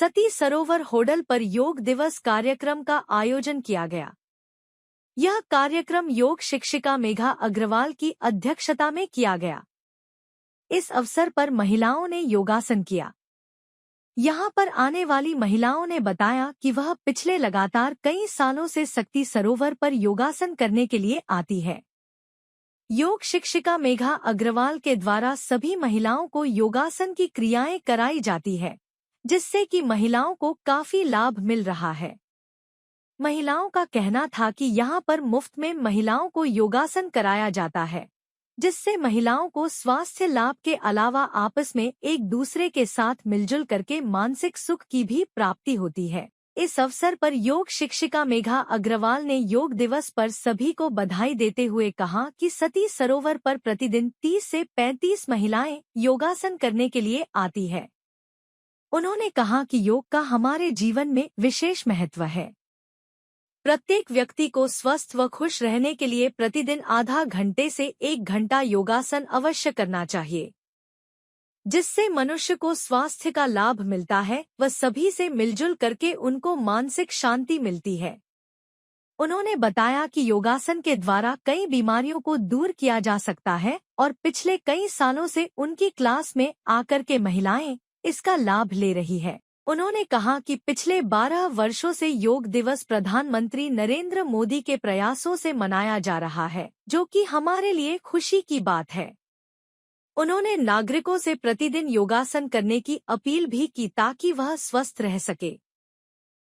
सती सरोवर होडल पर योग दिवस कार्यक्रम का आयोजन किया गया। यह कार्यक्रम योग शिक्षिका मेघा अग्रवाल की अध्यक्षता में किया गया। इस अवसर पर महिलाओं ने योगासन किया। यहाँ पर आने वाली महिलाओं ने बताया कि वह पिछले लगातार कई सालों से सती सरोवर पर योगासन करने के लिए आती है। योग शिक्षिका मेघा अग्रवाल के द्वारा सभी महिलाओं को योगासन की क्रियाएं कराई जाती है, जिससे कि महिलाओं को काफी लाभ मिल रहा है। महिलाओं का कहना था कि यहाँ पर मुफ्त में महिलाओं को योगासन कराया जाता है, जिससे महिलाओं को स्वास्थ्य लाभ के अलावा आपस में एक दूसरे के साथ मिलजुल करके मानसिक सुख की भी प्राप्ति होती है। इस अवसर पर योग शिक्षिका मेघा अग्रवाल ने योग दिवस पर सभी को बधाई देते हुए कहा कि सती सरोवर पर प्रतिदिन 30 से 35 महिलाएं योगासन करने के लिए आती है। उन्होंने कहा कि योग का हमारे जीवन में विशेष महत्व है। प्रत्येक व्यक्ति को स्वस्थ व खुश रहने के लिए प्रतिदिन आधा घंटे से 1 घंटा योगासन अवश्य करना चाहिए, जिससे मनुष्य को स्वास्थ्य का लाभ मिलता है व सभी से मिलजुल करके उनको मानसिक शांति मिलती है। उन्होंने बताया कि योगासन के द्वारा कई बीमारियों को दूर किया जा सकता है और पिछले कई सालों से उनकी क्लास में आकर के महिलाएं इसका लाभ ले रही है। उन्होंने कहा कि पिछले 12 वर्षों से योग दिवस प्रधानमंत्री नरेंद्र मोदी के प्रयासों से मनाया जा रहा है, जो कि हमारे लिए खुशी की बात है। उन्होंने नागरिकों से प्रतिदिन योगासन करने की अपील भी की ताकि वह स्वस्थ रह सके।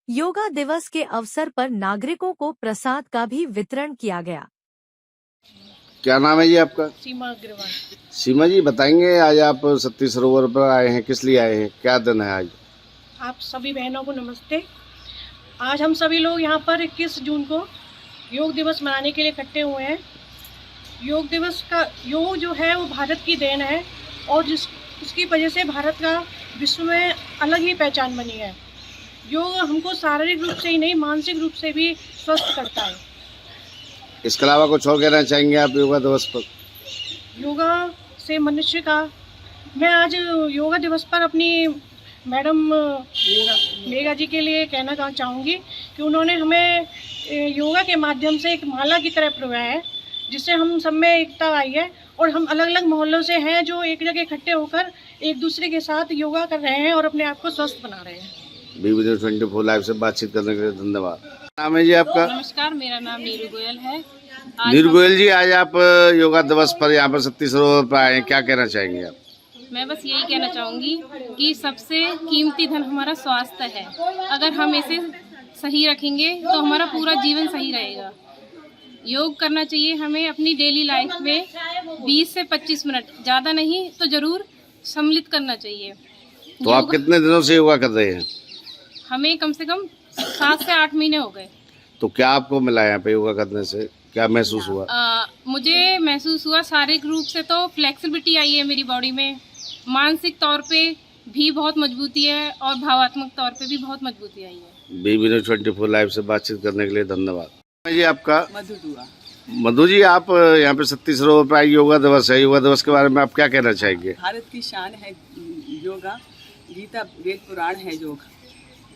योगा दिवस के अवसर पर नागरिकों को प्रसाद का भी वितरण किया गया। क्या नाम है जी आपका? सीमा अग्रवाल। सीमा जी, बताएंगे आज आप सती सरोवर पर आए हैं, किस लिए आए हैं, क्या दिन है आज? आप सभी बहनों को नमस्ते। आज हम सभी लोग यहाँ पर 21 जून को योग दिवस मनाने के लिए इकट्ठे हुए हैं। योग दिवस का योग जो है वो भारत की देन है और उसकी वजह से भारत का विश्व में अलग ही पहचान बनी है। योग हमको शारीरिक रूप से ही नहीं, मानसिक रूप से भी स्वस्थ करता है। इसके अलावा कुछ और कहना चाहेंगे आप योगा दिवस पर? योगा से मनुष्य का, मैं आज योगा दिवस पर अपनी मैडम मेघा जी के लिए कहना चाहूँगी कि उन्होंने हमें योगा के माध्यम से एक माला की तरह पिरोया है, जिससे हम सब में एकता आई है और हम अलग अलग मोहल्लों से हैं जो एक जगह इकट्ठे होकर एक दूसरे के साथ योगा कर रहे हैं और अपने आप को स्वस्थ बना रहे हैं। BB 24 लाइव से बातचीत करने के लिए धन्यवाद। नाम है जी आपका? नमस्कार, मेरा नाम नीरू गोयल है। नीरू गोयल जी, आज आप योगा दिवस पर यहाँ पर सती सरोवर पर आए हैं, क्या कहना चाहेंगे आप? मैं बस यही कहना चाहूँगी कि सबसे कीमती धन हमारा स्वास्थ्य है। अगर हम इसे सही रखेंगे तो हमारा पूरा जीवन सही रहेगा। योग करना चाहिए हमें अपनी डेली लाइफ में 20 से 25 मिनट, ज़्यादा नहीं तो ज़रूर सम्मिलित करना चाहिए। तो आप कितने दिनों से योगा कर रहे हैं? हमें कम से कम 7 से 8 महीने हो गए। तो क्या आपको मिला यहाँ पे योगा करने से, क्या महसूस हुआ? मुझे महसूस हुआ शारीरिक रूप से तो फ्लेक्सिबिलिटी आई है मेरी बॉडी में, मानसिक तौर पे भी बहुत मजबूती है और भावात्मक तौर पे भी बहुत मजबूती आई है। BB 24 लाइव से बातचीत करने के लिए धन्यवाद। जी आपका? मधु जी, आप यहाँ पे सती सरोवर पर योगा दिवस है, योगा दिवस के बारे में आप क्या कहना चाहेंगे? भारत की शान है योगा, गीता वेद पुराण है योग।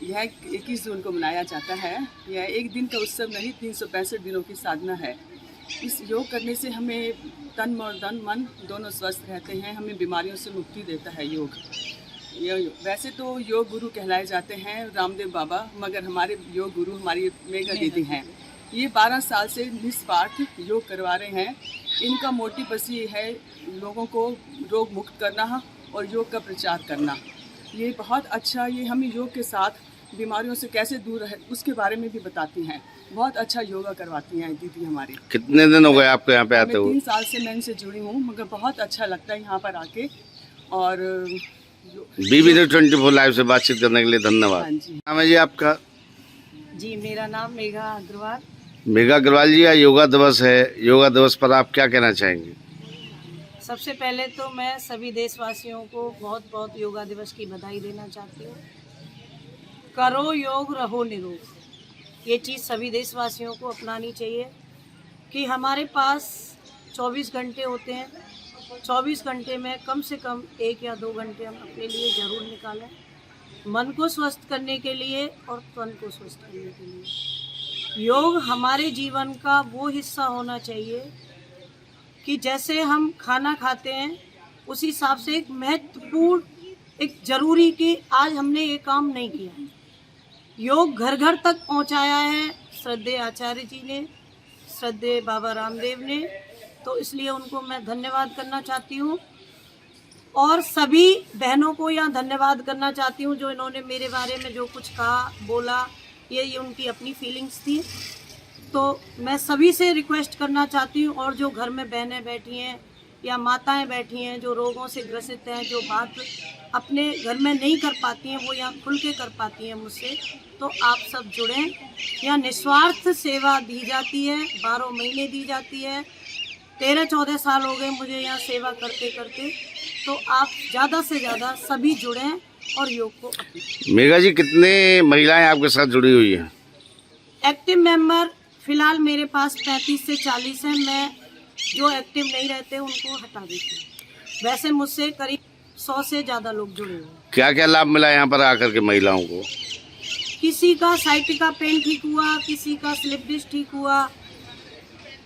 यह 21 जून को मनाया जाता है। यह एक दिन का उत्सव नहीं, 365 दिनों की साधना है। इस योग करने से हमें तन और धन मन दोनों स्वस्थ रहते हैं, हमें बीमारियों से मुक्ति देता है योग। वैसे तो योग गुरु कहलाए जाते हैं रामदेव बाबा, मगर हमारे योग गुरु हमारी मेघा दीदी हैं। ये 12 साल से निस्वार्थ योग करवा रहे हैं। इनका मोटिव बस ये है लोगों को रोग मुक्त करना और योग का प्रचार करना। ये बहुत अच्छा, ये हमें योग के साथ बीमारियों से कैसे दूर रहे उसके बारे में भी बताती हैं। बहुत अच्छा योगा करवाती हैं दीदी हमारी। कितने दिन हो गए आपको यहाँ पे आते हुए? 3 साल से मैं इनसे जुड़ी हूँ, मगर बहुत अच्छा लगता है यहाँ पर आके। और BB 24 लाइव से बातचीत करने के लिए धन्यवाद। हाँ जी। नाम है जी आपका? जी, मेरा नाम मेघा अग्रवाल। मेघा अग्रवाल जी, आज योगा दिवस है, योगा दिवस पर आप क्या कहना चाहेंगे? सबसे पहले तो मैं सभी देशवासियों को बहुत बहुत योगा दिवस की बधाई देना चाहती हूँ। करो योग, रहो निरोग, ये चीज़ सभी देशवासियों को अपनानी चाहिए कि हमारे पास 24 घंटे होते हैं। 24 घंटे में कम से कम 1 या 2 घंटे हम अपने लिए ज़रूर निकालें। मन को स्वस्थ करने के लिए और तन को स्वस्थ करने के लिए। योग हमारे जीवन का वो हिस्सा होना चाहिए कि जैसे हम खाना खाते हैं उस हिसाब से एक महत्वपूर्ण, एक जरूरी कि आज हमने ये काम नहीं किया। योग घर घर तक पहुंचाया है श्रद्धेय आचार्य जी ने, श्रद्धेय बाबा रामदेव ने, तो इसलिए उनको मैं धन्यवाद करना चाहती हूँ। और सभी बहनों को यहाँ धन्यवाद करना चाहती हूँ जो इन्होंने मेरे बारे में जो कुछ कहा बोला, ये उनकी अपनी फीलिंग्स थी। तो मैं सभी से रिक्वेस्ट करना चाहती हूँ, और जो घर में बहनें बैठी हैं या माताएं बैठी हैं जो रोगों से ग्रसित हैं, जो बात अपने घर में नहीं कर पाती हैं वो यहाँ खुल के कर पाती हैं मुझसे, तो आप सब जुड़ें। यहाँ निस्वार्थ सेवा दी जाती है, 12 महीने दी जाती है। 13-14 साल हो गए मुझे यहाँ सेवा करते करते। तो आप ज़्यादा से ज़्यादा सभी जुड़ें और योग को अपनाएं। मेघा जी, कितने महिलाएं आपके साथ जुड़ी हुई हैं? एक्टिव मेंबर फिलहाल मेरे पास 35 से 40 हैं। मैं जो एक्टिव नहीं रहते उनको हटा देती हूँ। वैसे मुझसे करीब 100 से ज़्यादा लोग जुड़े हुए हैं। क्या क्या लाभ मिला यहाँ पर आकर के महिलाओं को? किसी का साइटिका पेन ठीक हुआ, किसी का स्लिप डिस्क ठीक हुआ,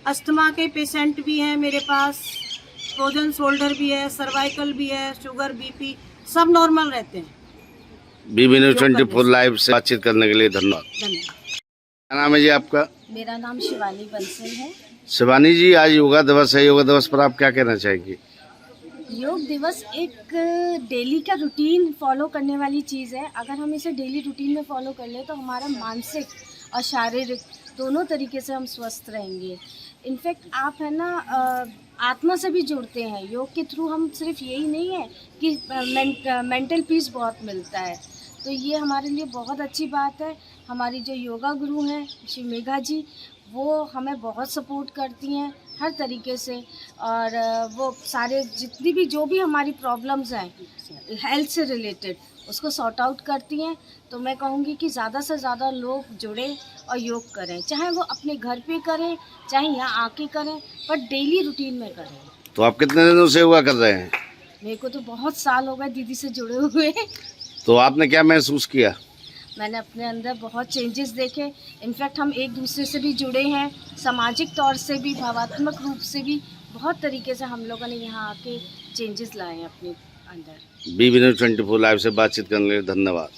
अस्थमा के पेशेंट भी हैं मेरे पास, फ्रोजन शोल्डर भी है, सर्वाइकल भी है, शुगर बीपी सब नॉर्मल रहते हैं। बीबी न्यूज़ 24 लाइव से बातचीत करने के लिए धन्यवाद। क्या नाम है जी आपका? मेरा नाम शिवानी बंसल है। शिवानी जी, आज योगा दिवस है, योगा दिवस पर आप क्या कहना चाहेंगी? योग दिवस एक डेली का रूटीन फॉलो करने वाली चीज़ है। अगर हम इसे डेली रूटीन में फॉलो कर ले तो हमारा मानसिक और शारीरिक दोनों तरीके से हम स्वस्थ रहेंगे। इनफैक्ट आप है ना आत्मा से भी जुड़ते हैं। योग के थ्रू हम सिर्फ यही नहीं है कि मेंटल पीस बहुत मिलता है, तो ये हमारे लिए बहुत अच्छी बात है। हमारी जो योगा गुरु हैं श्री मेघा जी, वो हमें बहुत सपोर्ट करती हैं हर तरीके से, और वो सारे जितनी भी जो भी हमारी प्रॉब्लम्स हैं हेल्थ से रिलेटेड उसको सॉर्ट आउट करती हैं। तो मैं कहूँगी कि ज़्यादा से ज़्यादा लोग जुड़ें और योग करें, चाहे वो अपने घर पे करें चाहे यहाँ आके करें, पर डेली रूटीन में करें। तो आप कितने दिनों से योगा कर रहे हैं? मेरे को तो बहुत साल हो गए दीदी से जुड़े हुए। तो आपने क्या महसूस किया? मैंने अपने अंदर बहुत चेंजेस देखे। इनफैक्ट हम एक दूसरे से भी जुड़े हैं, सामाजिक तौर से भी, भावात्मक रूप से भी, बहुत तरीके से हम लोगों ने यहाँ आके चेंजेस लाए हैं अपने अंदर। बीबी न्यूज़ 24 लाइव से बातचीत करने के लिए धन्यवाद।